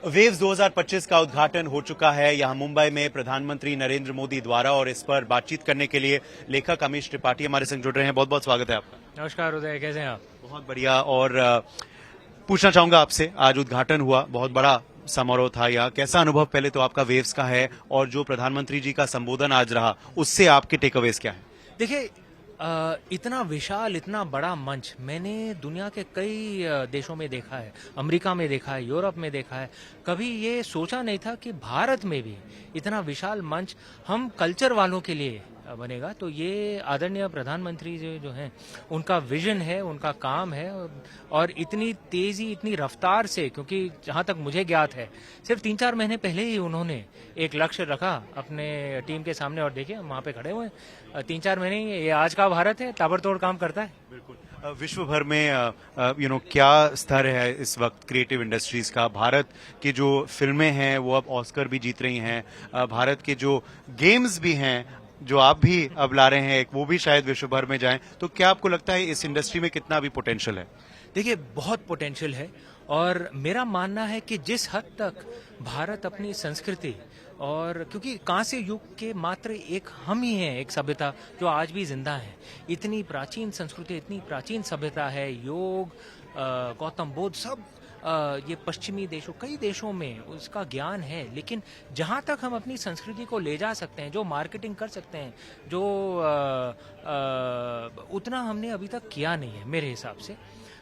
Waves 2025 का उद्घाटन हो चुका है यहाँ मुंबई में प्रधानमंत्री नरेंद्र मोदी द्वारा, और इस पर बातचीत करने के लिए लेखक अमीश त्रिपाठी हमारे संग जुड़ रहे हैं। बहुत बहुत स्वागत है आपका। नमस्कार उदय, कैसे हैं आप? बहुत बढ़िया। और पूछना चाहूंगा आपसे, आज उद्घाटन हुआ, बहुत बड़ा समारोह था यहाँ, कैसा अनुभव पहले तो आपका वेव्स का है, और जो प्रधानमंत्री जी का संबोधन आज रहा उससे आपके टेकअवेज क्या है? देखिए, इतना विशाल, इतना बड़ा मंच मैंने दुनिया के कई देशों में देखा है। अमेरिका में देखा है, यूरोप में देखा है। कभी ये सोचा नहीं था कि भारत में भी इतना विशाल मंच हम कल्चर वालों के लिए बनेगा। तो ये आदरणीय प्रधानमंत्री जो हैं, उनका विजन है, उनका काम है, और इतनी तेजी, इतनी रफ्तार से, क्योंकि जहां तक मुझे ज्ञात है सिर्फ 3-4 महीने पहले ही उन्होंने एक लक्ष्य रखा अपने टीम के सामने, और देखिए हम वहां पे खड़े हुए हैं। 3-4 महीने, ये आज का भारत है, ताबड़तोड़ काम करता है। बिल्कुल। विश्व भर में क्या स्तर है इस वक्त क्रिएटिव इंडस्ट्रीज का? भारत की जो फिल्में हैं वो अब ऑस्कर भी जीत रही हैं, भारत के जो गेम्स भी हैं जो आप भी अब ला रहे हैं, वो भी शायद विश्व भर में जाएं। तो क्या आपको लगता है इस इंडस्ट्री में कितना भी पोटेंशियल है? देखिए, बहुत पोटेंशियल है, और मेरा मानना है कि जिस हद तक भारत अपनी संस्कृति, और क्योंकि कांस्य युग के मात्र एक हम ही हैं, एक सभ्यता जो आज भी जिंदा है। इतनी प्राचीन संस्कृति, इतनी प्राचीन सभ्यता है, योग, गौतम बुद्ध, सब ये पश्चिमी देशों, कई देशों में उसका ज्ञान है। लेकिन जहां तक हम अपनी संस्कृति को ले जा सकते हैं, जो मार्केटिंग कर सकते हैं, जो उतना हमने अभी तक किया नहीं है मेरे हिसाब से।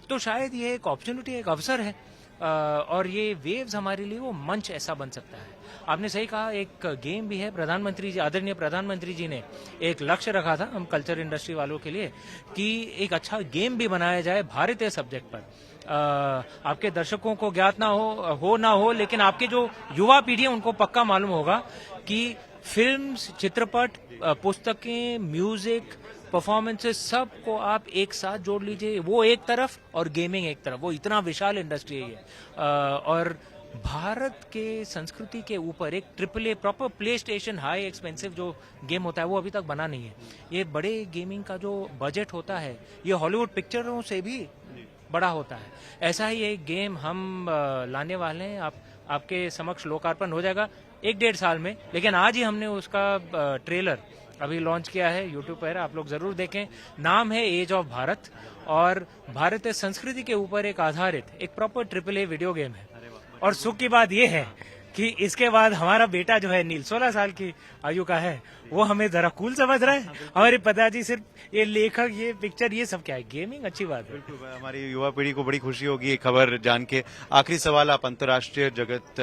तो शायद ये एक अपॉर्चुनिटी, एक अवसर है, और ये वेव्स हमारे लिए वो मंच ऐसा बन सकता है। आपने सही कहा, एक गेम भी है। प्रधानमंत्री जी, आदरणीय प्रधानमंत्री जी ने एक लक्ष्य रखा था हम कल्चर इंडस्ट्री वालों के लिए कि एक अच्छा गेम भी बनाया जाए भारतीय सब्जेक्ट पर। आपके दर्शकों को ज्ञात ना हो, लेकिन आपके जो युवा पीढ़ी है उनको पक्का मालूम होगा कि फिल्म्स, चित्रपट, पुस्तकें, म्यूजिक, परफॉर्मेंसेस, सब को आप एक साथ जोड़ लीजिए, वो एक तरफ और गेमिंग एक तरफ, वो इतना विशाल इंडस्ट्री है ये। और भारत के संस्कृति के ऊपर एक triple A proper play station high expensive जो गेम होता है वो अभी तक बना नहीं है। ये बड़े गेमिंग का जो बजट होता है, ये हॉलीवुड पिक्चरों से भी बड़ा होता है। ऐसा ही एक गेम हम लाने वाले हैं, आपके समक्ष लोकार्पण हो जाएगा 1-1.5 साल में, लेकिन आज ही हमने उसका ट्रेलर अभी लॉन्च किया है यूट्यूब पर, आप लोग जरूर देखें। नाम है एज ऑफ भारत, और भारतीय संस्कृति के ऊपर एक आधारित एक proper triple A video game है। और सुख की बात यह है कि इसके बाद हमारा बेटा जो है नील, 16 साल की आयु का है, वो हमें जरा कूल समझ रहा है। हमारे पिताजी सिर्फ ये लेखक, ये पिक्चर, ये सब क्या है, गेमिंग अच्छी बात है। बिल्कुल, हमारी युवा पीढ़ी को बड़ी खुशी होगी ये खबर जान के। आखिरी सवाल, आप अंतर्राष्ट्रीय जगत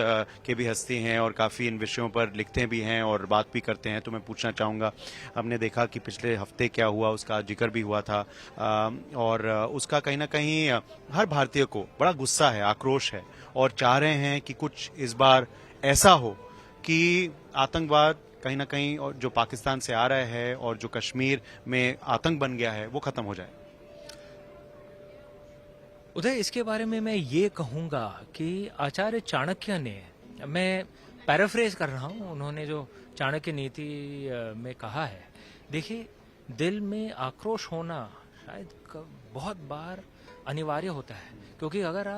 के भी हस्ती हैं और काफी इन विषयों पर लिखते भी हैं और बात भी करते हैं, तो मैं पूछना चाहूंगा, हमने देखा कि पिछले हफ्ते क्या हुआ उसका जिक्र भी हुआ था, और उसका कहीं ना कहीं हर भारतीय को बड़ा गुस्सा है, आक्रोश है, और चाह रहे हैं कि कुछ इस बार ऐसा हो कि आतंकवाद कहीं ना कहीं, और जो पाकिस्तान से आ रहा है और जो कश्मीर में आतंक बन गया है, वो खत्म हो जाए। उदय, इसके बारे में मैं ये कहूंगा कि आचार्य चाणक्य ने, मैं पैराफ्रेज कर रहा हूं, उन्होंने जो चाणक्य नीति में कहा है, देखिए, दिल में आक्रोश होना शायद बहुत बार अनिवार्य होता है, क्योंकि अगर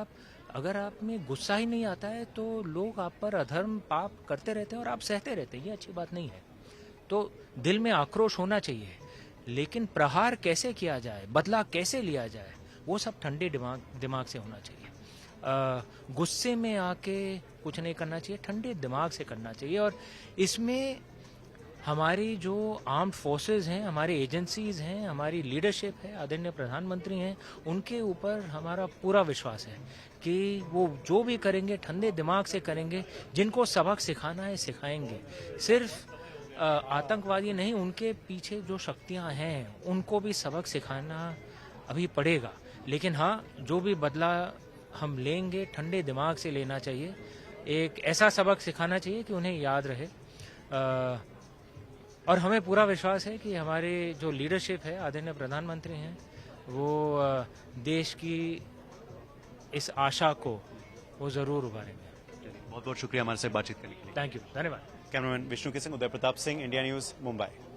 आप में गुस्सा ही नहीं आता है तो लोग आप पर अधर्म, पाप करते रहते हैं और आप सहते रहते हैं। ये अच्छी बात नहीं है। तो दिल में आक्रोश होना चाहिए, लेकिन प्रहार कैसे किया जाए, बदला कैसे लिया जाए, वो सब ठंडे दिमाग से होना चाहिए। गुस्से में आके कुछ नहीं करना चाहिए, ठंडे दिमाग से करना चाहिए। और इसमें हमारी जो आर्म्ड फोर्सेस हैं, हमारी एजेंसीज हैं, हमारी लीडरशिप है, आदरणीय प्रधानमंत्री हैं, उनके ऊपर हमारा पूरा विश्वास है कि वो जो भी करेंगे ठंडे दिमाग से करेंगे। जिनको सबक सिखाना है सिखाएंगे। सिर्फ आतंकवादी नहीं, उनके पीछे जो शक्तियां हैं उनको भी सबक सिखाना अभी पड़ेगा। लेकिन हाँ, जो भी बदला हम लेंगे ठंडे दिमाग से लेना चाहिए। एक ऐसा सबक सिखाना चाहिए कि उन्हें याद रहे। और हमें पूरा विश्वास है कि हमारे जो लीडरशिप है, आदरणीय प्रधानमंत्री हैं, वो देश की इस आशा को वो जरूर उभारेंगे। बहुत बहुत शुक्रिया हमारे से बातचीत करने के लिए। थैंक यू, धन्यवाद। कैमरामैन विष्णु के संग उदय प्रताप सिंह, इंडिया न्यूज, मुंबई।